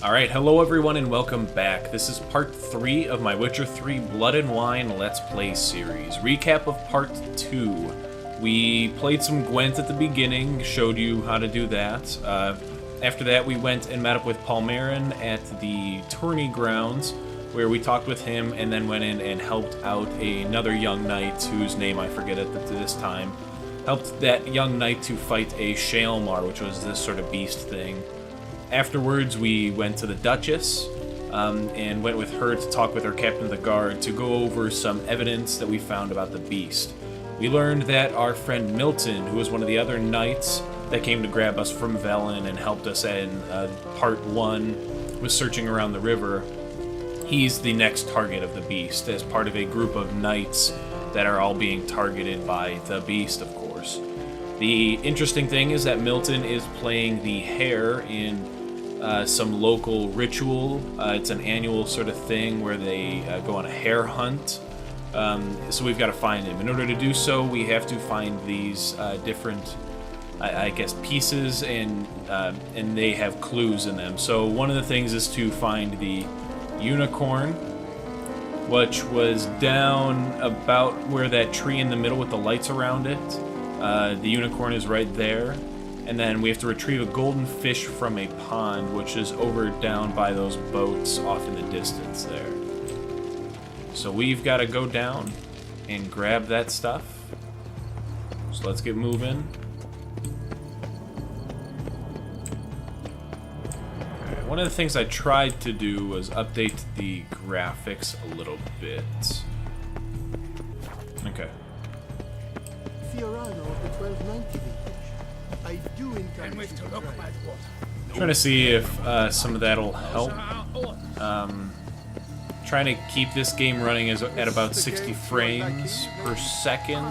Alright, hello everyone and welcome back. This is part 3 of my Witcher 3 Blood and Wine Let's Play series. Recap of part 2. We played some Gwent at the beginning, showed you how to do that. After that we went and met up with Palmerin at the tourney grounds, where we talked with him and then went in and helped out another young knight, whose name I forget at this time. Helped that young knight to fight a Shaelmar, which was this sort of beast thing. Afterwards, we went to the Duchess and went with her to talk with our captain of the guard to go over some evidence that we found about the beast. We learned that our friend Milton, who was one of the other knights that came to grab us from Velen and helped us in part 1, was searching around the river. He's the next target of the beast, as part of a group of knights that are all being targeted by the beast, of course. The interesting thing is that Milton is playing the hare in some local ritual. It's an annual sort of thing where they go on a hare hunt. So we've got to find him. In order to do so, we have to find these different, I guess, pieces, and they have clues in them. So one of the things is to find the unicorn, which was down about where that tree in the middle with the lights around it. The unicorn is right there. And then we have to retrieve a golden fish from a pond, which is over down by those boats off in the distance there. So we've got to go down and grab that stuff. So let's get moving. Alright, one of the things I tried to do was update the graphics a little bit. Okay. Fiorano of the 1290 vintage. I do encourage you to look at Trying to see if some of that'll help. Trying to keep this game running at about 60 frames per second,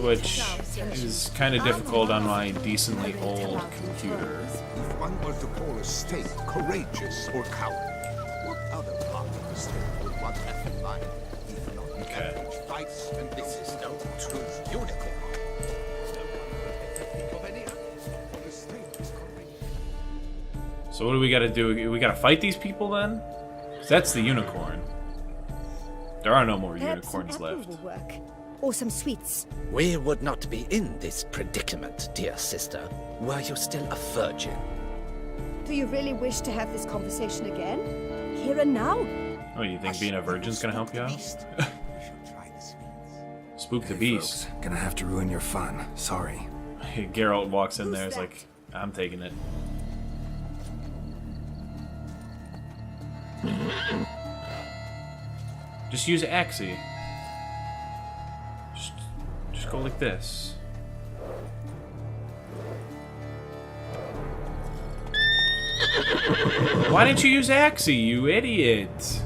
which is kind of difficult on my decently old computer. If one were to call a state courageous or cowardly, what other part of the state would one have in mind? If not average fights, and this is no truth unicorn. So what do we gotta do? We gotta fight these people then? 'Cause that's the unicorn. There are no more unicorns left. Will work. Or some sweets. We would not be in this predicament, dear sister, were you still a virgin. Do you really wish to have this conversation again? Here and now? Oh, you think being a virgin's gonna help you out? Spook the beast. Folks, gonna have to ruin your fun. Sorry. Geralt walks in there, is like, I'm taking it. Just use Axie. Just go like this. Why didn't you use Axie, you idiot?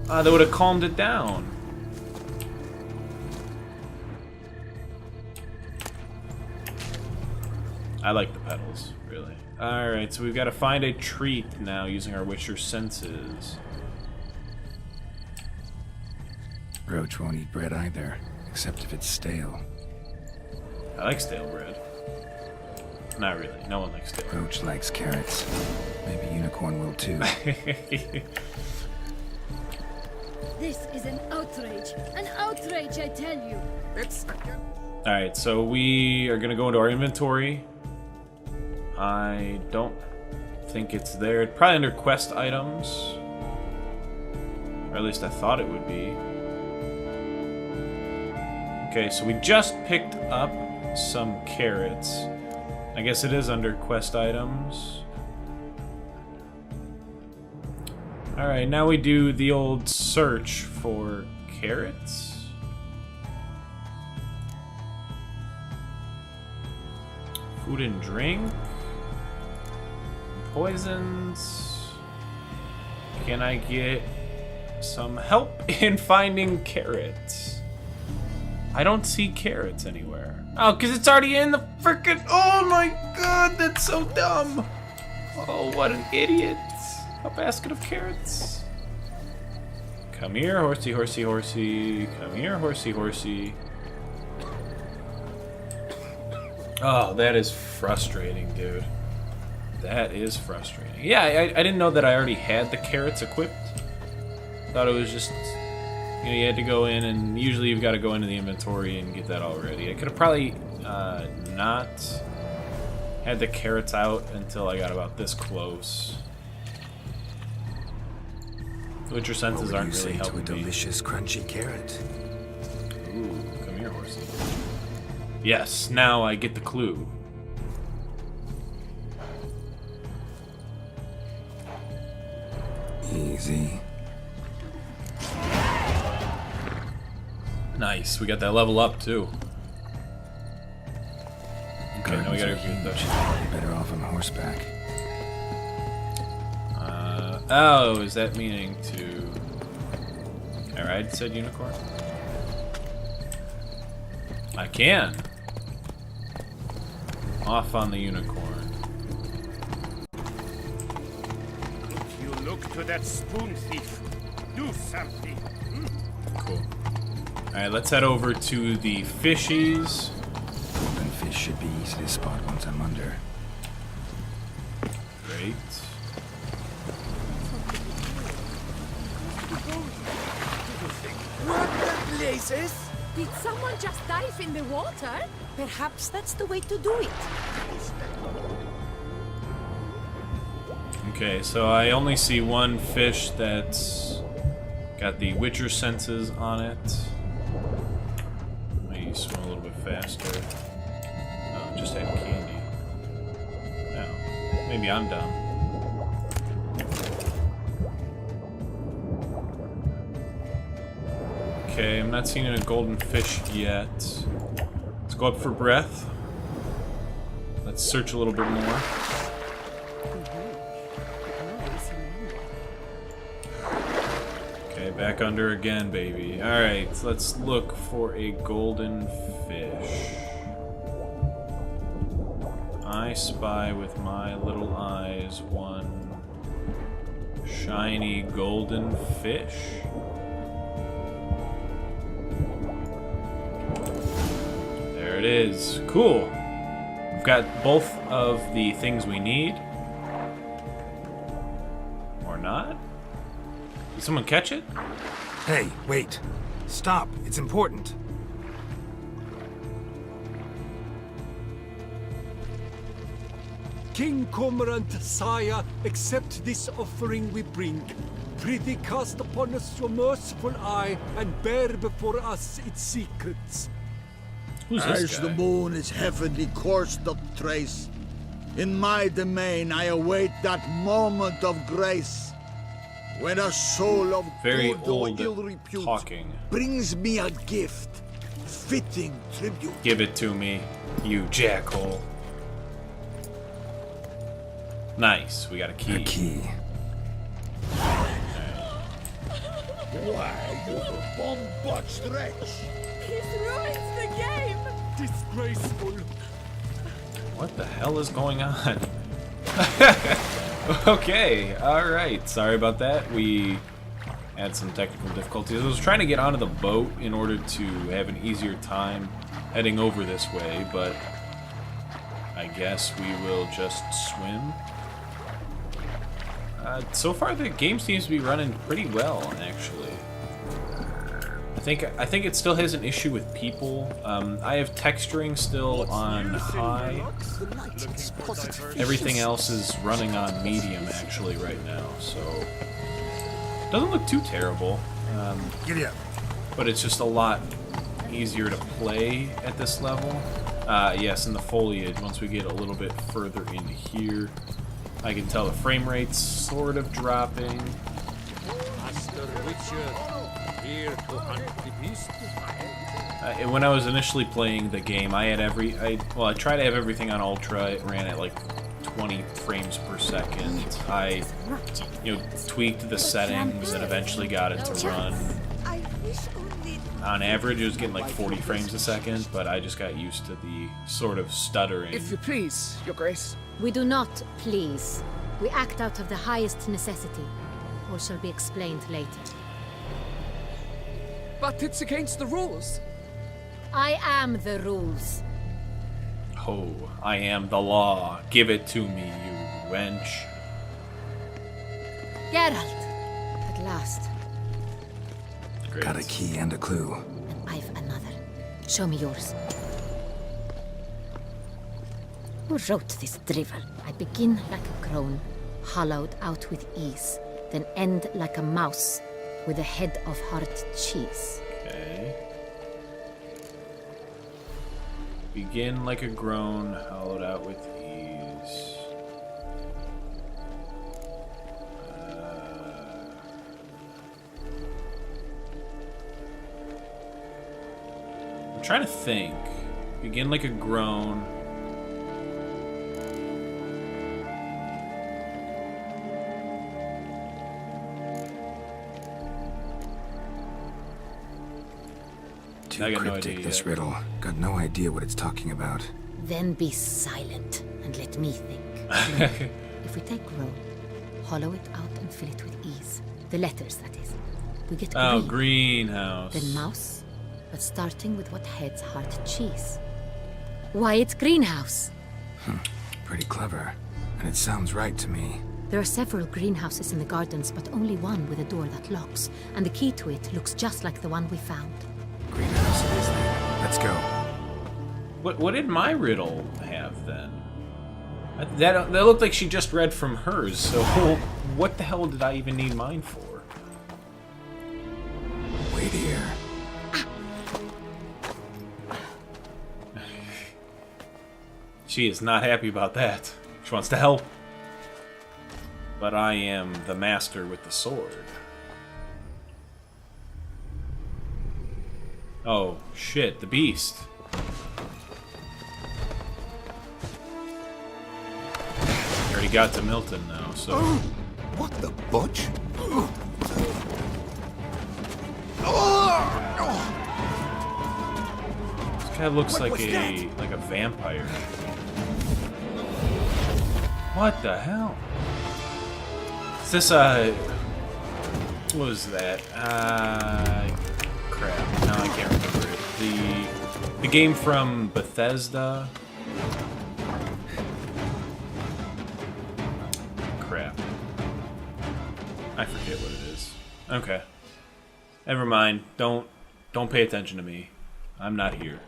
That would have calmed it down. I like the pedals, really. Alright, so we've got to find a treat now using our Witcher senses. Roach won't eat bread either, except if it's stale. I like stale bread. Not really. No one likes stale bread. Roach likes carrots. Maybe Unicorn will too. This is an outrage. An outrage, I tell you. Alright, so we are going to go into our inventory. I don't think it's there. It's probably under quest items. Or at least I thought it would be. Okay, so we just picked up some carrots. I guess it is under quest items. Alright, now we do the old search for carrots. Food and drink. Poisons. Can I get some help in finding carrots? I don't see carrots anywhere. Oh, because it's already in the frickin'... Oh my god, that's so dumb. Oh, what an idiot. A basket of carrots. Come here, horsey, horsey, horsey. Come here, horsey, horsey. Oh, that is frustrating, dude. That is frustrating. Yeah, I didn't know that I already had the carrots equipped. Thought it was just, you know, you had to go in, and usually you've got to go into the inventory and get that already. I could have probably not had the carrots out until I got about this close. Witcher senses What would aren't you really say to a helping me. delicious, crunchy carrot? Ooh, come here, horsey. Yes, now I get the clue. Easy. Nice, we got that level up too. Okay, now we gotta Gardens are get huge. those. Better off on horseback. Oh, is that meaning to... Can I ride said unicorn? I can. Off on the unicorn. If you look to that spoon thief, do something. Cool. Alright, let's head over to the fishies. Open fish should be easy to spot once I'm under. Great. What the blazes? Did someone just dive in the water? Perhaps that's the way to do it. Okay, so I only see one fish that's got the Witcher senses on it. Maybe swim a little bit faster. Oh, it just had candy. Oh, maybe I'm dumb. Okay, I'm not seeing a golden fish yet. Let's go up for breath. Let's search a little bit more. Okay, back under again, baby. Alright, so let's look for a golden fish. I spy with my little eyes one shiny golden fish. There it is. Cool. We've got both of the things we need. Or not? Did someone catch it? Hey, wait. Stop. It's important. King Cormorant, sire, accept this offering we bring. Prithee cast upon us your merciful eye and bear before us its secrets. Who's this As guy? the moon its heavenly course doth trace, in my domain I await that moment of grace, when a soul of Very good or old ill repute talking. brings me a gift, fitting tribute. Give it to me, you jackhole. Nice, we got a key. A key. Why, you bomb-botched wretch! This ruins the game! Disgraceful. What the hell is going on? Okay, alright. Sorry about that. We had some technical difficulties. I was trying to get onto the boat in order to have an easier time heading over this way, but I guess we will just swim. So far, the game seems to be running pretty well, actually. I think it still has an issue with people. I have texturing still on high. Everything else is running on medium, actually, right now. So doesn't look too terrible. Giddy up. But it's just a lot easier to play at this level. Yes, in the foliage, once we get a little bit further in here, I can tell the frame rate's sort of dropping. Master Witcher, here to hunt the beast. When I was initially playing the game, I had I tried to have everything on ultra. It ran at like 20 frames per second. I, tweaked the settings and eventually got it to run. I wish only... On average, it was getting like 40 frames a second, but I just got used to the sort of stuttering. If you please, Your Grace. We do not please. We act out of the highest necessity, or shall be explained later. But it's against the rules. I am the rules. Oh, I am the law. Give it to me, you wench. Geralt! At last. Great. Got a key and a clue. And I've another. Show me yours. Who wrote this drivel? I begin like a crone, hollowed out with ease, then end like a mouse, with a head of hard cheese. Okay. Begin like a groan, hollowed out with ease. I'm trying to think. Begin like a groan. Too I got no cryptic, idea this yet. riddle. Got no idea what it's talking about. Then be silent and let me think. If we take roll, hollow it out and fill it with ease. The letters, that is. We get Oh, green. greenhouse. Then mouse, but starting with what heads hard cheese. Why, it's greenhouse. Pretty clever. And it sounds right to me. There are several greenhouses in the gardens, but only one with a door that locks, and the key to it looks just like the one we found. Greenhouse it is then. Let's go. What did my riddle have then? That looked like she just read from hers. So what the hell did I even need mine for? Wait here. She is not happy about that. She wants to help. But I am the master with the sword. Oh, shit, the beast. I already got to Milton now, so... What the butch? This guy looks like a vampire. What the hell? Is this what was that? Crap. No, I can't remember it. The game from Bethesda. Crap. I forget what it is. Okay. Never mind. Don't pay attention to me. I'm not here.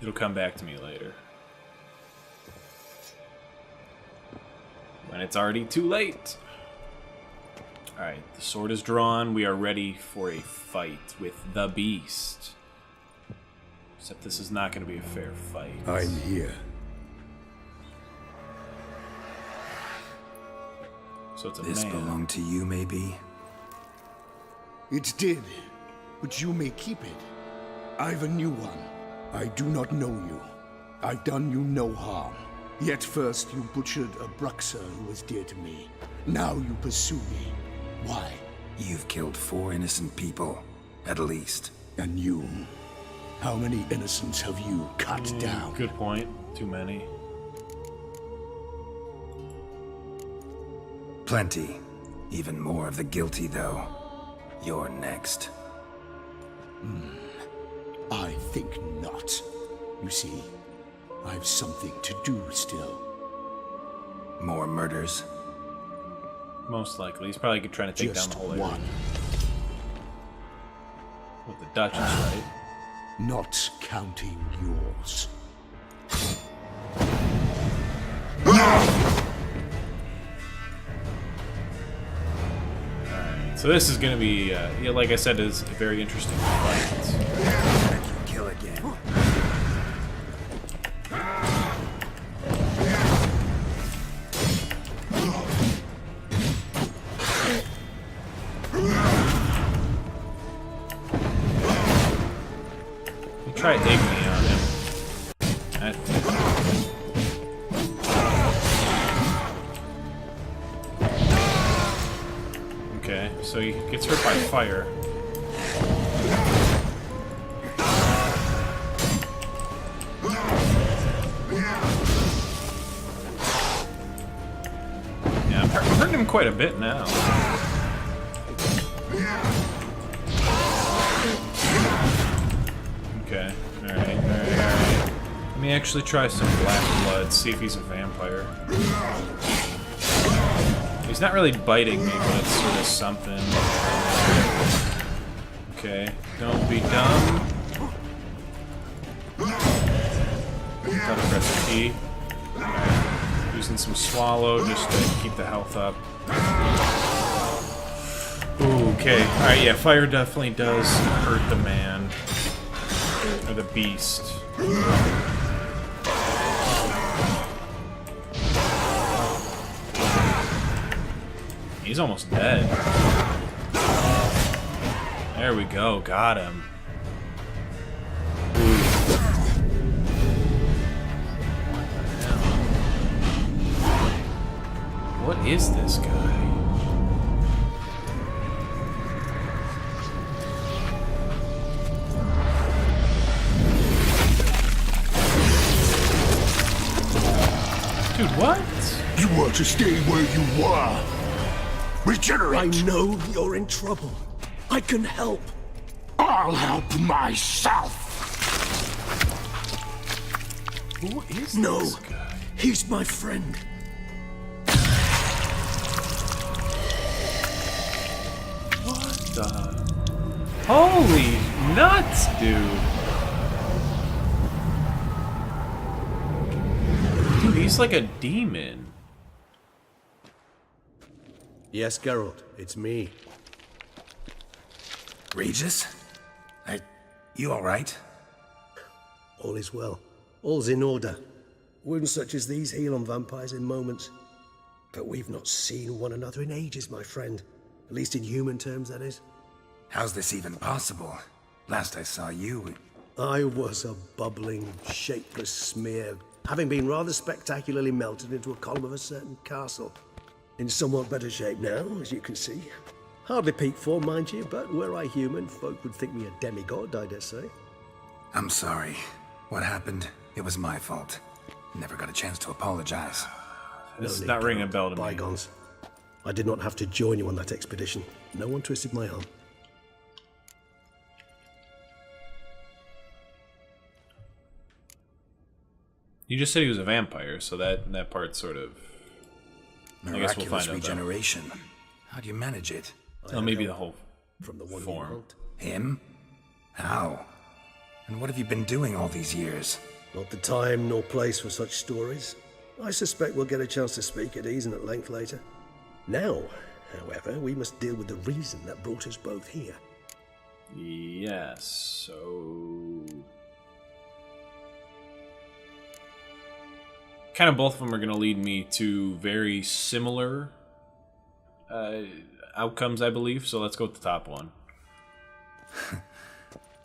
It'll come back to me later. When it's already too late. Alright, the sword is drawn. We are ready for a fight with the beast. Except this is not going to be a fair fight. I'm here. So it's a This man. belonged to you, maybe? It did, but you may keep it. I've a new one. I do not know you. I've done you no harm. Yet first you butchered a Bruxer who was dear to me. Now you pursue me. Why? You've killed 4 innocent people, at least. And you? How many innocents have you cut down? Good point. Too many. Plenty. Even more of the guilty, though. You're next. I think not. You see, I've something to do still. More murders? Most likely. He's probably trying to take Just down the whole area. one. With the Duchess, right? Not counting yours. So this is going to be, yeah, like I said, it's a very interesting fight. Kill again. You try Igni on him. I think. Okay, so he gets hurt by fire. Yeah, I'm hurting him quite a bit now. Okay, alright. Let me actually try some black blood, see if he's a vampire. He's not really biting me, but it's sort of something. Okay, don't be dumb. Gotta press P. Right. Using some swallow just to keep the health up. Ooh, okay, alright, yeah, fire definitely does hurt the man. Or the beast. He's almost dead. There we go, got him. What is this guy? Dude, what? You want to stay where you were. Regenerate! I know you're in trouble. I can help. I'll help myself! Who is No, this guy? he's my friend. What the? Holy nuts, dude! Dude, he's like a demon. Yes, Geralt, it's me. Regis? You alright? All is well. All's in order. Wounds such as these heal on vampires in moments. But we've not seen one another in ages, my friend. At least in human terms, that is. How's this even possible? Last I saw you... I was a bubbling, shapeless smear, having been rather spectacularly melted into a column of a certain castle. In somewhat better shape now, as you can see. Hardly peak form, mind you, but were I human, folk would think me a demigod, I dare say. I'm sorry. What happened? It was my fault. Never got a chance to apologize. This is not ringing a bell to me. Bygones. I did not have to join you on that expedition. No one twisted my arm. You just said he was a vampire, so that part sort of... I guess we'll find out. Regeneration. How do you manage it? Oh, maybe the whole from the one form. Him? How? And what have you been doing all these years? Not the time nor place for such stories. I suspect we'll get a chance to speak at ease and at length later. Now, however, we must deal with the reason that brought us both here. Yes, so... Kind of both of them are going to lead me to very similar outcomes, I believe, so let's go with the top one.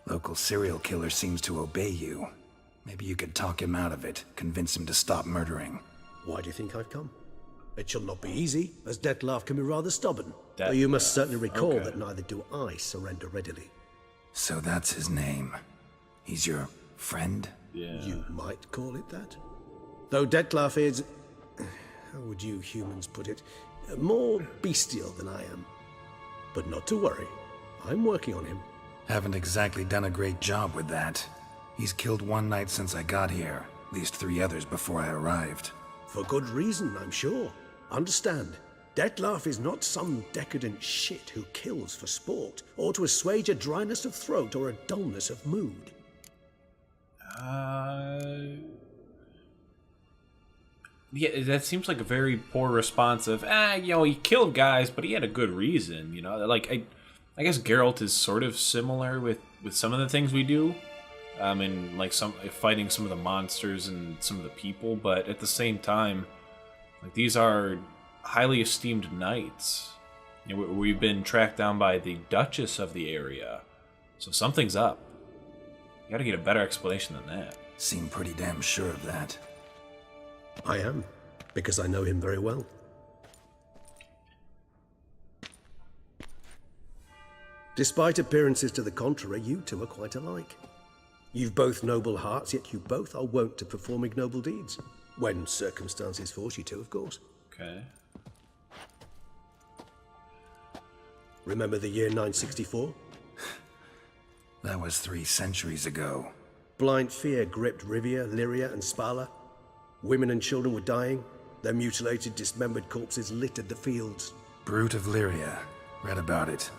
Local serial killer seems to obey you. Maybe you could talk him out of it, convince him to stop murdering. Why do you think I've come? It shall not be easy, as Dettlaff can be rather stubborn. Though you must certainly recall that neither do I surrender readily. So that's his name. He's your friend? Yeah. You might call it that. Though Dettlaff is... how would you humans put it? More bestial than I am. But not to worry. I'm working on him. Haven't exactly done a great job with that. He's killed one knight since I got here. At least 3 others before I arrived. For good reason, I'm sure. Understand, Dettlaff is not some decadent shit who kills for sport, or to assuage a dryness of throat or a dullness of mood. Yeah, that seems like a very poor response of, he killed guys, but he had a good reason, you know? Like, I guess Geralt is sort of similar with some of the things we do. And like fighting some of the monsters and some of the people, but at the same time, like these are highly esteemed knights. You know, we've been tracked down by the Duchess of the area, so something's up. You gotta get a better explanation than that. Seem pretty damn sure of that. I am, because I know him very well. Despite appearances to the contrary, you two are quite alike. You've both noble hearts, yet you both are wont to perform ignoble deeds. When circumstances force you to, of course. Okay. Remember the year 964? That was 3 centuries ago. Blind fear gripped Rivia, Lyria, and Spala. Women and children were dying. Their mutilated, dismembered corpses littered the fields. Brute of Lyria. Read about it.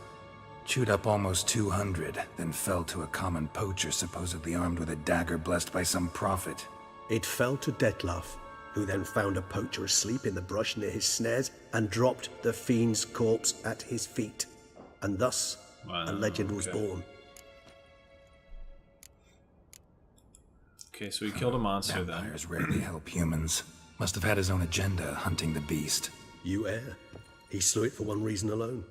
Chewed up almost 200, then fell to a common poacher supposedly armed with a dagger blessed by some prophet. It fell to Detlaf, who then found a poacher asleep in the brush near his snares and dropped the fiend's corpse at his feet. And thus, a legend was born. Okay, so he killed a monster then. Vampires rarely help humans. Must have had his own agenda, hunting the beast. You err. He slew it for one reason alone.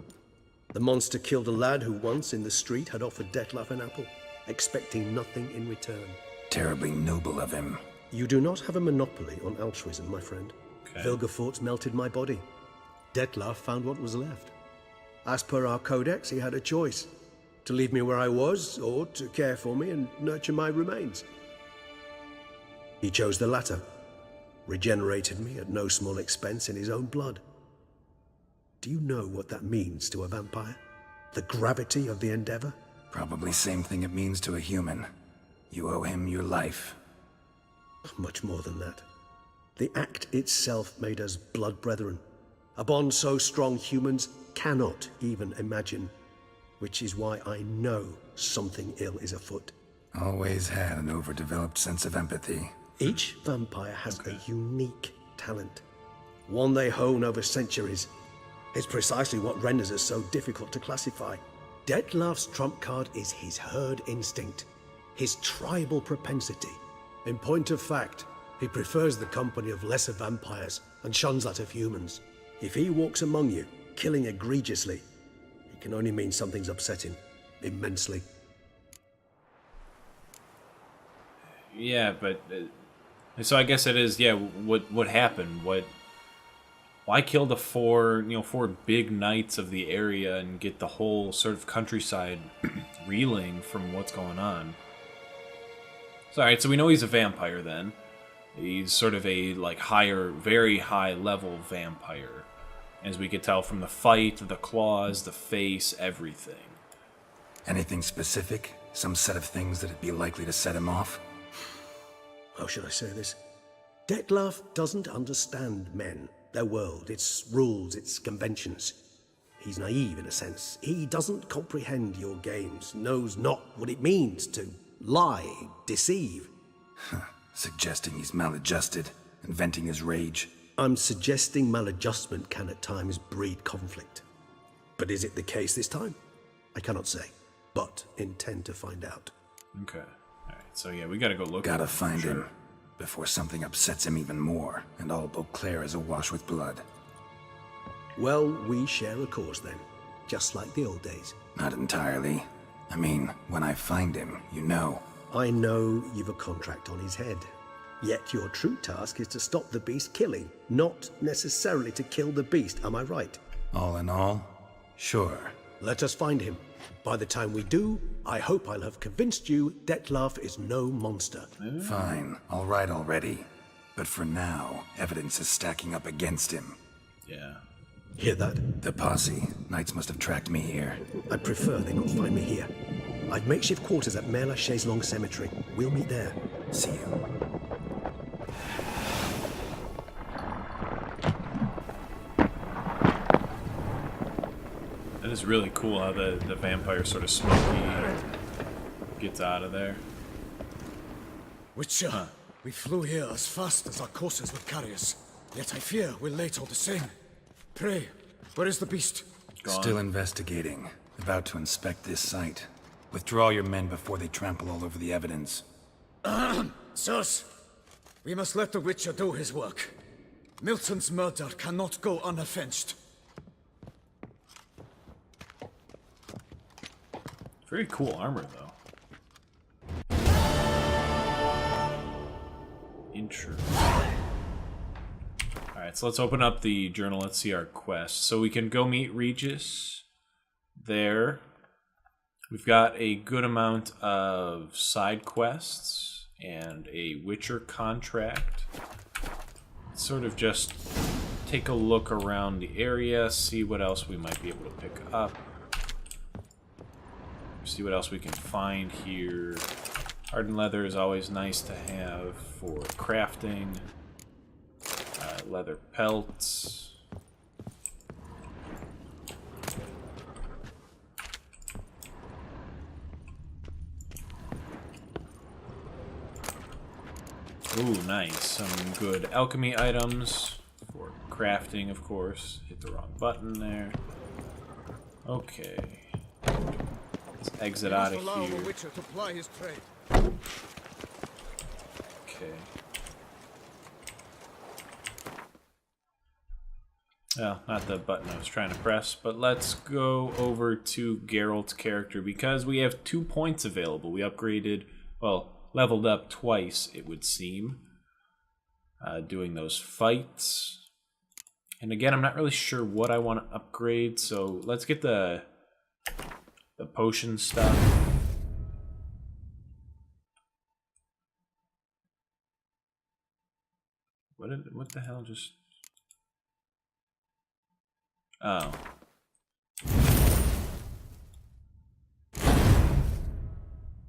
The monster killed a lad who once in the street had offered Detlaf an apple, expecting nothing in return. Terribly noble of him. You do not have a monopoly on altruism, my friend. Okay. Vilgefortz melted my body. Detlaf found what was left. As per our codex, he had a choice: to leave me where I was, or to care for me and nurture my remains. He chose the latter, regenerated me at no small expense in his own blood. Do you know what that means to a vampire? The gravity of the endeavor? Probably same thing it means to a human. You owe him your life. Much more than that. The act itself made us blood brethren. A bond so strong humans cannot even imagine. Which is why I know something ill is afoot. Always had an overdeveloped sense of empathy. Each vampire has a unique talent. One they hone over centuries. It's precisely what renders us so difficult to classify. Detlaf's trump card is his herd instinct, his tribal propensity. In point of fact, he prefers the company of lesser vampires and shuns that of humans. If he walks among you, killing egregiously, it can only mean something's upsetting, immensely. Yeah, but so I guess it is. Yeah, what happened? Why kill the four big knights of the area and get the whole sort of countryside reeling from what's going on? So, all right, so we know he's a vampire then. He's sort of a higher, very high level vampire, as we could tell from the fight, the claws, the face, everything. Anything specific? Some set of things that'd be likely to set him off? How should I say this? Detlaf doesn't understand men, their world, its rules, its conventions. He's naive in a sense. He doesn't comprehend your games, knows not what it means to lie, deceive. Suggesting he's maladjusted and venting his rage. I'm suggesting maladjustment can at times breed conflict. But is it the case this time? I cannot say, but intend to find out. Okay. Alright, so yeah, we gotta go look. Gotta find him before something upsets him even more, and all Beauclair is awash with blood. Well, we share a cause then, just like the old days. Not entirely. I mean, when I find him, you know. I know you've a contract on his head. Yet your true task is to stop the beast killing, not necessarily to kill the beast, am I right? All in all, sure. Let us find him. By the time we do, I hope I'll have convinced you Detlaf is no monster. Fine, all right already. But for now, evidence is stacking up against him. Yeah. Hear that? The posse. Knights must have tracked me here. I'd prefer they not find me here. I've makeshift quarters at Mère Lachaise Long Cemetery. We'll meet there. See you. That is really cool how the vampire sort of smoky gets out of there. Witcher, we flew here as fast as our courses would carry us. Yet I fear we're late all the same. Pray, where is the beast? Gone. Still investigating. About to inspect this site. Withdraw your men before they trample all over the evidence. Sirs, we must let the Witcher do his work. Milton's murder cannot go unavenged. Very cool armor, though. Interesting. Alright, so let's open up the journal. Let's see our quest. So we can go meet Regis there. We've got a good amount of side quests and a Witcher contract. Let's sort of just take a look around the area, see what else we might be able to pick up. See what else we can find here. Hardened leather is always nice to have for crafting. Leather pelts. Ooh, nice. Some good alchemy items for crafting, of course. Hit the wrong button there. Okay. Let's exit out of here. Okay. Well, not the button I was trying to press, but let's go over to Geralt's character because we have 2 points available. We upgraded, well, leveled up twice, it would seem, doing those fights. And again, I'm not really sure what I want to upgrade, so let's get the potion stuff. What the hell just... Oh.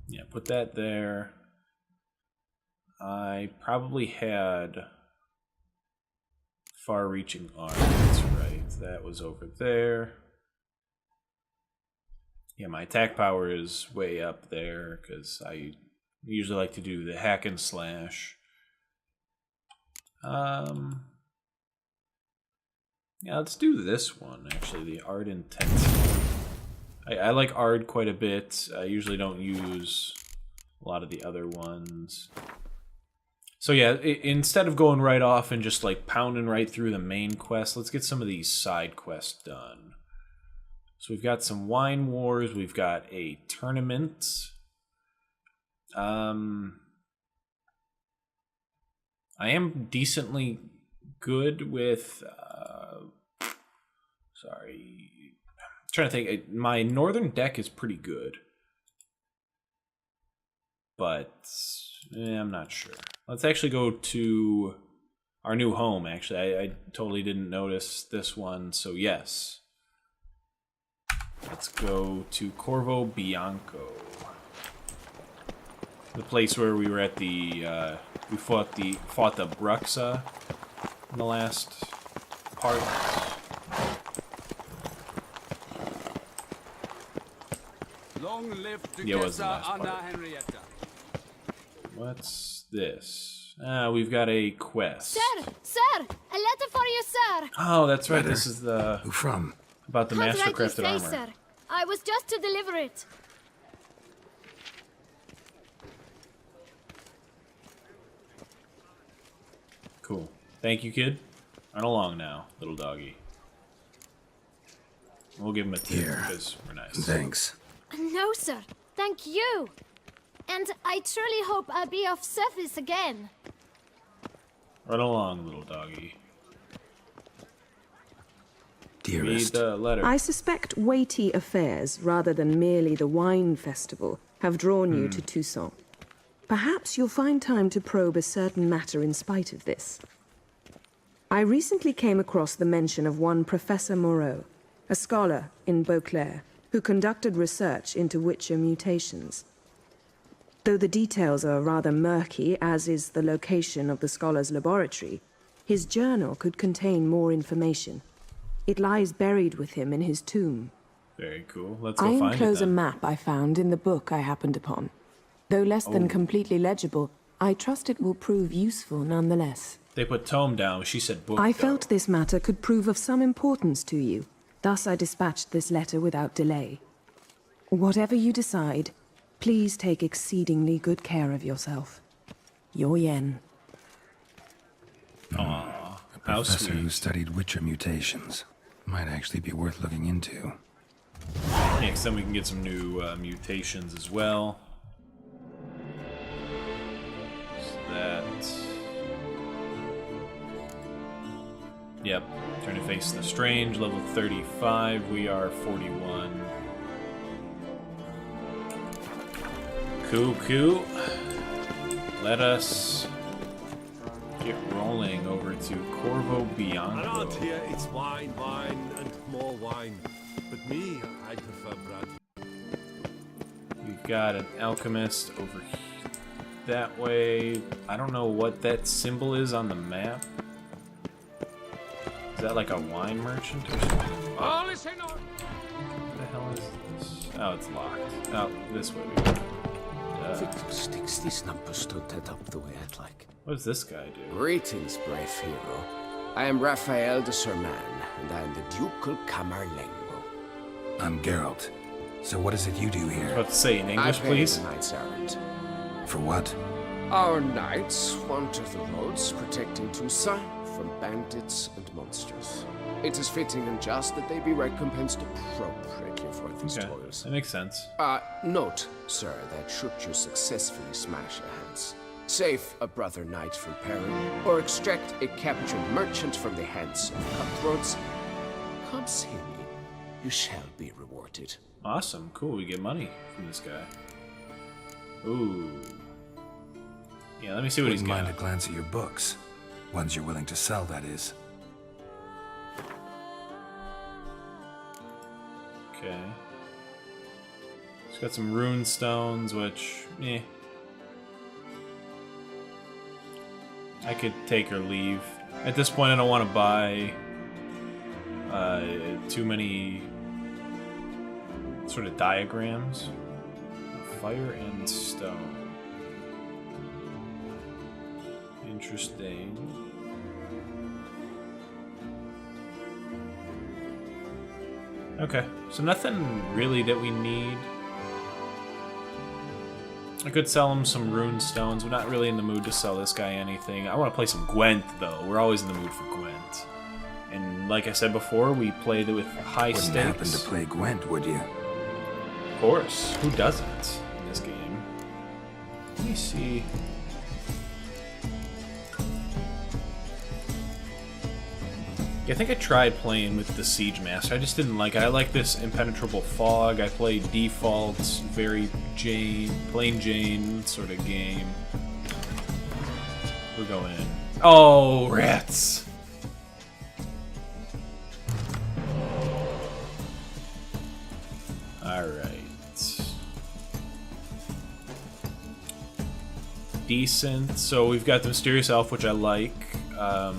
Yeah, put that there. I probably had far-reaching arms, right? That was over there. Yeah, my attack power is way up there because I usually like to do the hack and slash. Yeah, let's do this one, actually, the Ard Intensity. I like Ard quite a bit. I usually don't use a lot of the other ones. So yeah, instead of going right off and just like pounding right through the main quest, let's get some of these side quests done. So we've got some wine wars, we've got a tournament. I am decently good with... sorry. I'm trying to think. My northern deck is pretty good. But I'm not sure. Let's actually go to our new home, actually. I totally didn't notice this one, so yes. Let's go to Corvo Bianco. The place where we were at the... we fought the Bruxa in the last part. Long live Yeah, it was the last Anna part. Henrietta. What's this? We've got a quest. Sir, a letter for you, sir. Oh, that's right. Letter? This is the... Who from? About the Can't master rightly crafted say, armor. sir. I was just to deliver it. Cool. Thank you, kid. Run along now, little doggy. We'll give him a tip because we're nice. Thanks. No, sir. Thank you. And I truly hope I'll be of service again. Run along, little doggy. Dearest. Read the letter. I suspect weighty affairs, rather than merely the wine festival, have drawn you to Toussaint. Perhaps you'll find time to probe a certain matter in spite of this. I recently came across the mention of one Professor Moreau, a scholar in Beauclair, who conducted research into Witcher mutations. Though the details are rather murky, as is the location of the scholar's laboratory, his journal could contain more information. It lies buried with him in his tomb. Very cool. Let's go I find it enclose a then. map I found in the book I happened upon. Though less than completely legible, I trust it will prove useful nonetheless. They put tome down. She said book. I though. felt this matter could prove of some importance to you. Thus I dispatched this letter without delay. Whatever you decide, please take exceedingly good care of yourself. Your Yen. Aww, A how professor who sweet. studied Witcher mutations. Might actually be worth looking into. Yeah, 'cause then we can get some new mutations as well. So that... Yep. Turn to face the strange. Level 35. We are 41. Cool. Let us get rolling over to Corvo Bianco. Around here, it's wine, and more wine. But me, I prefer bread. We've got an alchemist over that way. I don't know what that symbol is on the map. Is that like a wine merchant or something? What the hell is this? Oh, it's locked. Oh, this way we go. Sticks, these numbers don't add up the way I'd like. What does this guy do? Greetings, brave hero. I am Raphael de Serman, and I am the Ducal Camerlengo. I'm Geralt. So what is it you do here? Let's say in English, please. I pay the knight's errand. For what? Our knights wander the roads, protecting Toussaint from bandits and monsters. It is fitting and just that they be recompensed appropriately for these toils. That makes sense. Note, sir, that should you successfully smash a hands, save a brother knight from peril, or extract a captured merchant from the hands of cutthroats, come see me. You shall be rewarded. Awesome. Cool. We get money from this guy. Ooh. Yeah, let me see what he's got. Wouldn't mind a glance at your books. Ones you're willing to sell, that is. Okay. He's got some rune stones, which, I could take or leave. At this point, I don't want to buy too many sort of diagrams. Fire and stone. Interesting. Okay, so nothing really that we need. I could sell him some rune stones. We're not really in the mood to sell this guy anything. I want to play some Gwent, though. We're always in the mood for Gwent. And like I said before, we played it with high stakes. Wouldn't happen to play Gwent, would you? Of course. Who doesn't in this game? Let me see. Yeah, I think I tried playing with the Siege Master. I just didn't like it. I like this impenetrable fog. I play defaults, very plain Jane sort of game. We're going in. Oh, rats! Alright. Decent. So we've got the Mysterious Elf, which I like. I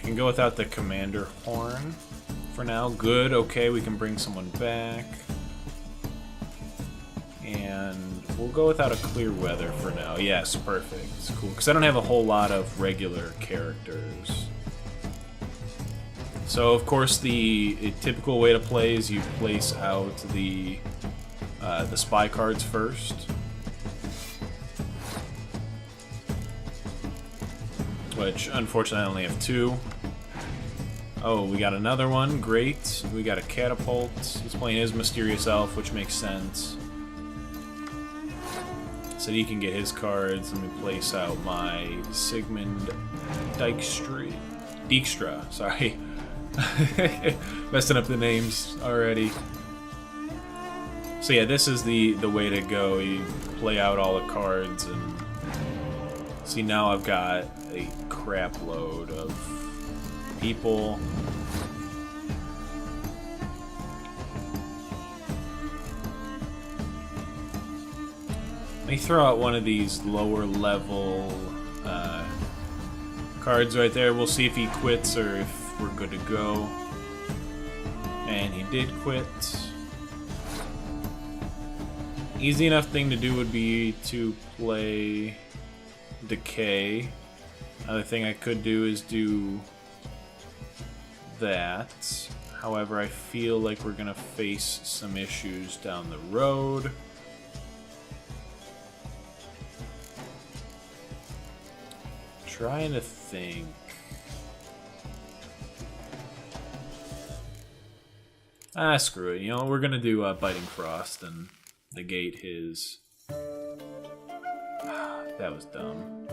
can go without the Commander Horn for now. Good, okay, we can bring someone back. And we'll go without a Clear Weather for now. Yes, perfect. It's cool, because I don't have a whole lot of regular characters. So, of course, the typical way to play is you place out the spy cards first. Which, unfortunately, I only have 2. Oh, we got another one. Great. We got a Catapult. He's playing his Mysterious Elf, which makes sense. So he can get his cards. Let me place out my Sigmund Dijkstra. Sorry. Messing up the names already. So yeah, this is the way to go. You play out all the cards and... See, now I've got a crap load of people. Let me throw out one of these lower level cards right there. We'll see if he quits or if we're good to go. And he did quit. Easy enough thing to do would be to play Decay. Another thing I could do is do that. However, I feel like we're gonna face some issues down the road. Trying to think. Screw it. You know, we're gonna do Biting Frost and negate his... That was dumb.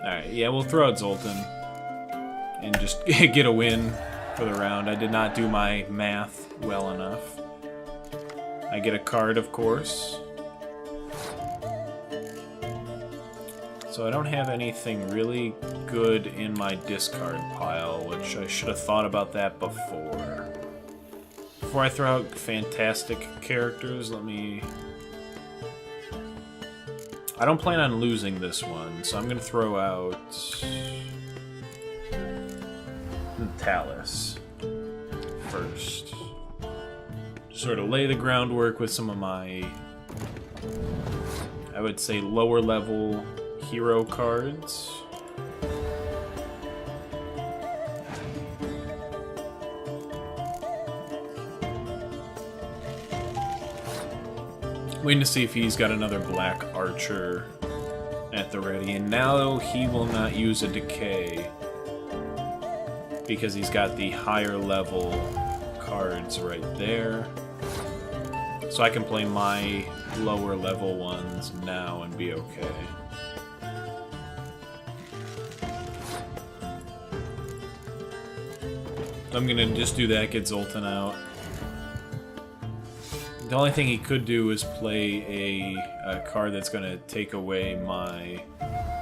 Alright, yeah, we'll throw out Zoltan and just get a win for the round. I did not do my math well enough. I get a card, of course. So I don't have anything really good in my discard pile, which I should have thought about that before. before I throw out fantastic characters, let me... I don't plan on losing this one, so I'm going to throw out... Talus first. Sort of lay the groundwork with some of my, I would say, lower level hero cards. Waiting to see if he's got another black archer at the ready, and now he will not use a decay because he's got the higher level cards right there. So I can play my lower level ones now and be okay. So I'm gonna just do that, get Zoltan out. The only thing he could do is play a card that's gonna take away my...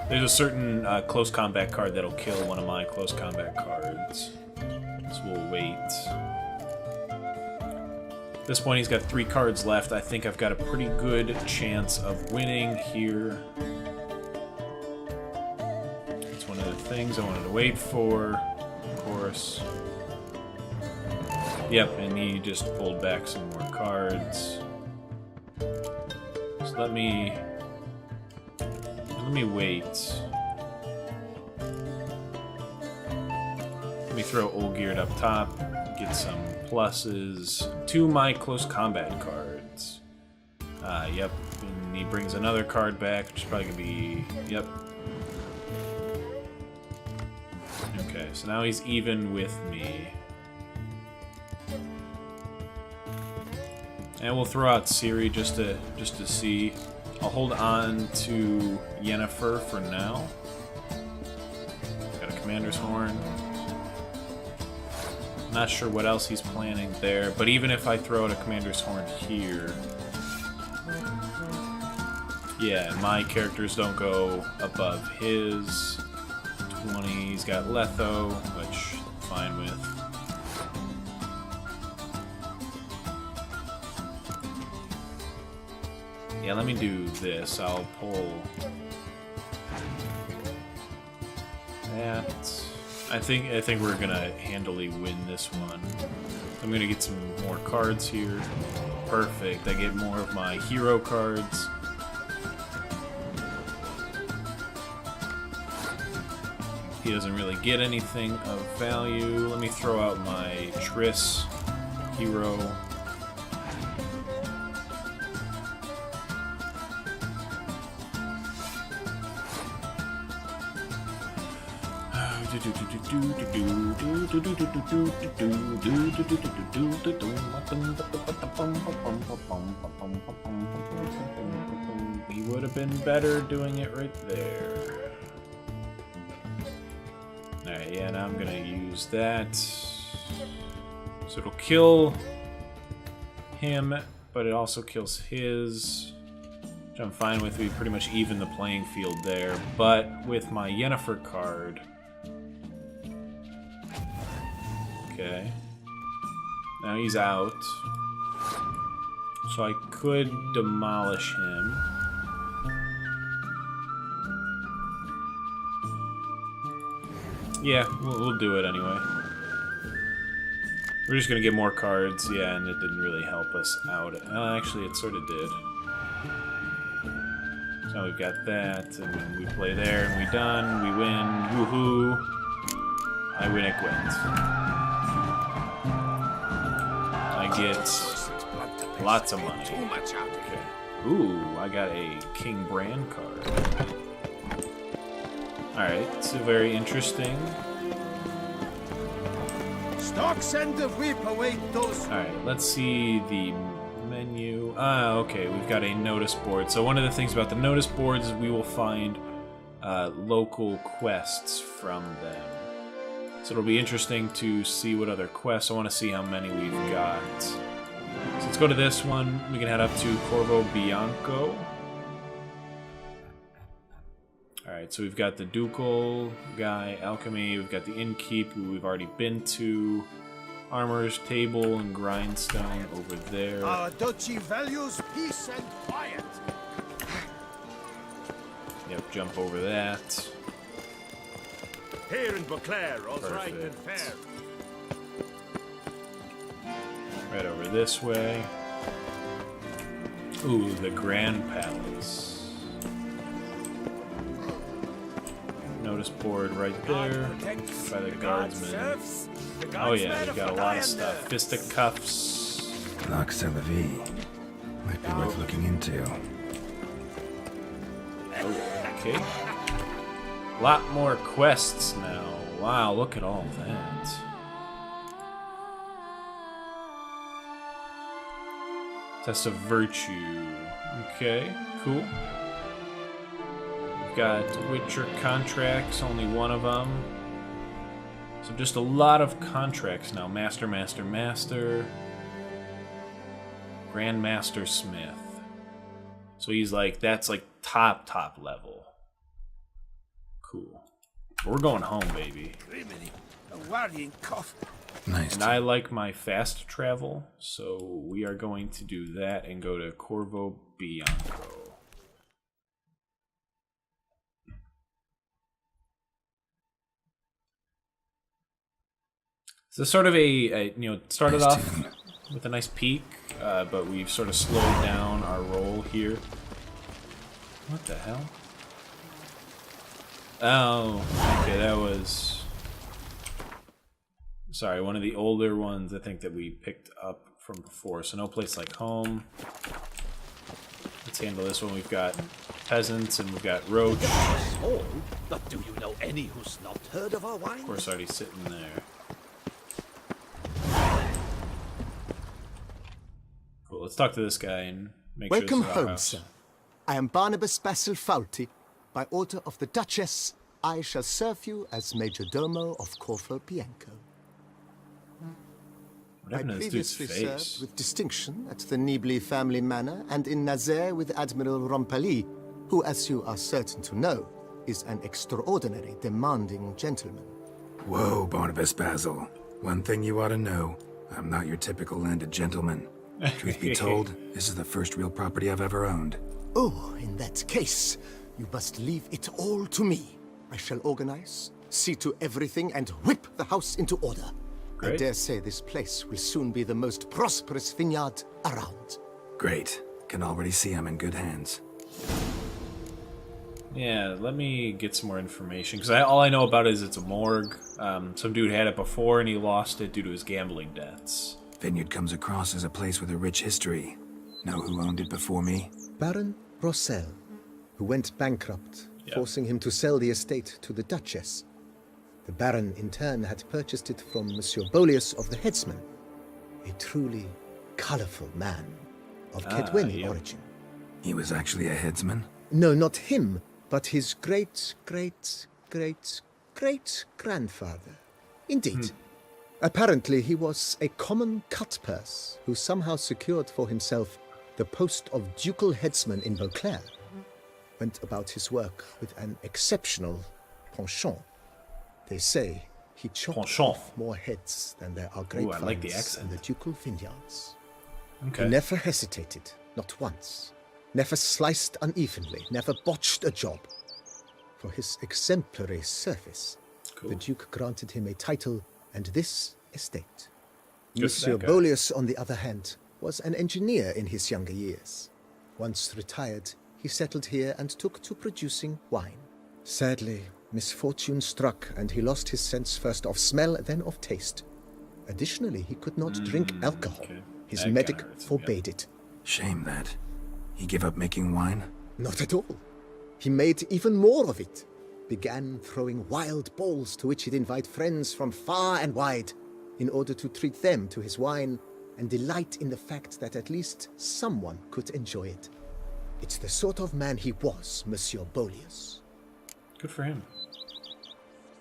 There's a certain close combat card that'll kill one of my close combat cards. So we'll wait. At this point, he's got 3 cards left. I think I've got a pretty good chance of winning here. That's one of the things I wanted to wait for, of course. Yep, and he just pulled back some more cards. So let me wait. Let me throw Olgierd up top, get some pluses to my close combat cards. Yep, and he brings another card back, which is probably gonna be, yep. Okay, so now he's even with me. And we'll throw out Ciri just to see. I'll hold on to Yennefer for now. Got a Commander's Horn. Not sure what else he's planning there, but even if I throw out a Commander's Horn here, yeah, my characters don't go above his. 20, he's got Letho, which I'm fine with. Yeah, let me do this. I'll pull that. I think we're gonna handily win this one. I'm gonna get some more cards here. Perfect. I get more of my hero cards. He doesn't really get anything of value. Let me throw out my Triss hero. He would have been better doing it right there. Alright, yeah, now I'm gonna use that. So it'll kill him, but it also kills his, which I'm fine with. We pretty much even the playing field there. But with my Yennefer card, okay, now he's out, so I could demolish him. Yeah, we'll do it anyway. We're just gonna get more cards, yeah, and it didn't really help us out. Actually, it sort of did. So now we've got that, and we play there, and we done, we win, woohoo! I win at Gwent. I get lots of money. Okay. Ooh, I got a King Bran card. Alright, so very interesting. Stocks and the whip await those. Alright, let's see the menu. Okay, we've got a notice board. So one of the things about the notice boards is we will find local quests from them. So it'll be interesting to see what other quests. I want to see how many we've got. So let's go to this one. We can head up to Corvo Bianco. Alright, so we've got the Ducal guy, Alchemy, we've got the Innkeep, who we've already been to. Armorer's table and grindstone over there. Our duchy values peace and quiet. Yep, jump over that. Here in Beauclair, all's right and Perfect. fair. Right over this way. Ooh, the Grand Palace. Notice board right there by the guardsmen. Oh yeah, we got a lot of stuff. Fisticuffs. Lock c'est la vie. Might be worth looking into. Okay. A lot more quests now. Wow, look at all that. Test of Virtue. Okay, cool. We've got Witcher contracts, only one of them. So just a lot of contracts now. Master, Master, Master. Grandmaster Smith. So he's like, that's like top level. Cool. We're going home, baby. Nice. And I like my fast travel, so we are going to do that and go to Corvo Bianco. So sort of a you know, started off with a nice peak, but we've sort of slowed down our roll here. What the hell? Oh, okay, that was... Sorry, one of the older ones I think that we picked up from before. So no place like home. Let's handle this one. We've got peasants and we've got roach. Oh, but do you know any who's not heard of our wine? Of course, already sitting there. Cool, let's talk to this guy and make Welcome sure this is our home, house. sir. I am Barnabas Basil Faulty. By order of the Duchess, I shall serve you as Major Domo of Corvo Bianco. What I happened to this dude's previously face? served with distinction at the Nibli family manor and in Nazaire with Admiral Rompali, who, as you are certain to know, is an extraordinary, demanding gentleman. Whoa, Barnabas Basil. One thing you ought to know. I'm not your typical landed gentleman. Truth be told, this is the first real property I've ever owned. Oh, in that case, you must leave it all to me. I shall organize, see to everything, and whip the house into order. I dare say this place will soon be the most prosperous vineyard around. Great. Can already see I'm in good hands. Yeah, let me get some more information, because all I know about it is it's a morgue. Some dude had it before and he lost it due to his gambling debts. Vineyard comes across as a place with a rich history. Know who owned it before me? Baron Rossel, who went bankrupt, forcing him to sell the estate to the Duchess. The Baron, in turn, had purchased it from Monsieur Bolius of the Headsman, a truly colorful man of Kedweni origin. He was actually a headsman? No, not him, but his great-great-great-great-grandfather. Indeed. Apparently, he was a common cutpurse who somehow secured for himself the post of ducal headsman in Beauclair. Went about his work with an exceptional penchant. They say he chopped off more heads than there are grapevines I like the accent. in the ducal vineyards. Okay. He never hesitated, not once. Never sliced unevenly, never botched a job. For his exemplary service, the Duke granted him a title and this estate. Good Monsieur for that guy. Bolius, on the other hand, was an engineer in his younger years. Once retired, he settled here and took to producing wine. Sadly, misfortune struck and he lost his sense first of smell, then of taste. Additionally, he could not drink alcohol. His That medic kinda hurts, forbade it. Shame that. He gave up making wine? Not at all. He made even more of it. Began throwing wild balls to which he'd invite friends from far and wide in order to treat them to his wine and delight in the fact that at least someone could enjoy it. It's the sort of man he was, Monsieur Bolius. Good for him.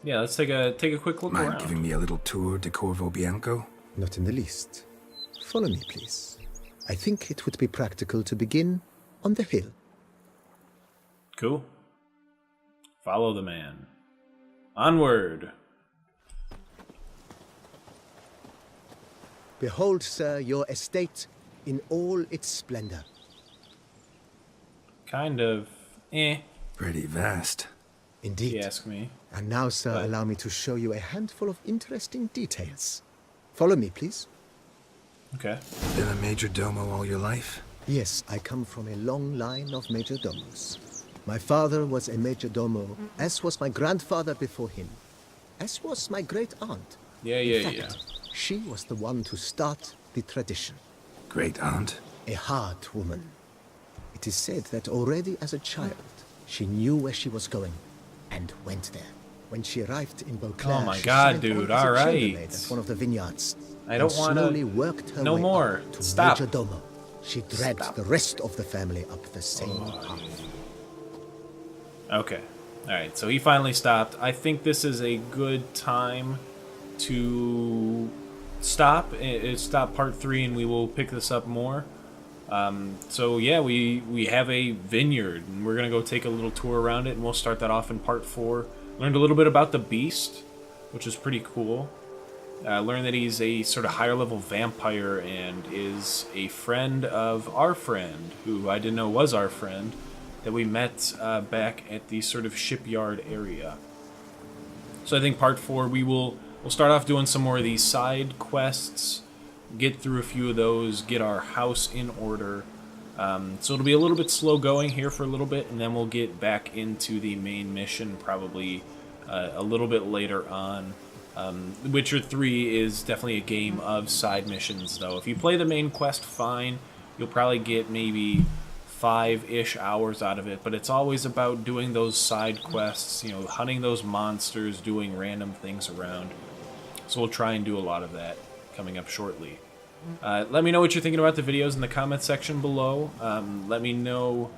Yeah, let's take a quick look Mind around. giving me a little tour de Corvo Bianco? Not in the least. Follow me, please. I think it would be practical to begin on the hill. Cool. Follow the man. Onward. Behold, sir, your estate in all its splendor. Kind of, Pretty vast. Indeed. if you ask me. And now, sir, allow me to show you a handful of interesting details. Follow me, please. Okay. Been a major domo all your life? Yes, I come from a long line of major domos. My father was a major domo, as was my grandfather before him, as was my great aunt. In fact, she was the one to start the tradition. Great aunt? A hard woman. It is said that already as a child, she knew where she was going and went there. When she arrived in Beauclair, Oh my she God, signed dude! on as a All right. chambermaid at one of the vineyards. I don't want slowly to. worked her No way more. up to Stop. major domo. She dragged the rest of the family up the same path. Okay. Alright, so he finally stopped. I think this is a good time to stop. Stop part 3 and we will pick this up more. So yeah, we have a vineyard and we're going to go take a little tour around it and we'll start that off in part 4. Learned a little bit about the beast, which is pretty cool. Learned that he's a sort of higher level vampire and is a friend of our friend, who I didn't know was our friend, that we met back at the sort of shipyard area. So I think part 4 we'll start off doing some more of these side quests, get through a few of those, get our house in order. So it'll be a little bit slow going here for a little bit, and then we'll get back into the main mission probably a little bit later on. Witcher 3 is definitely a game of side missions, though. If you play the main quest fine, you'll probably get maybe 5-ish hours out of it, but it's always about doing those side quests, you know, hunting those monsters, doing random things around. So we'll try and do a lot of that coming up shortly. Let me know what you're thinking about the videos in the comment section below. Let me know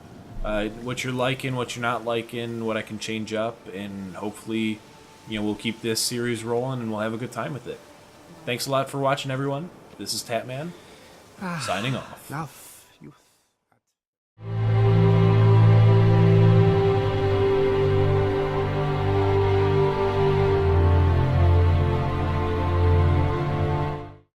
what you're liking, what you're not liking, what I can change up, and hopefully, you know, we'll keep this series rolling and we'll have a good time with it. Thanks a lot for watching, everyone. This is Tatman, signing off. Now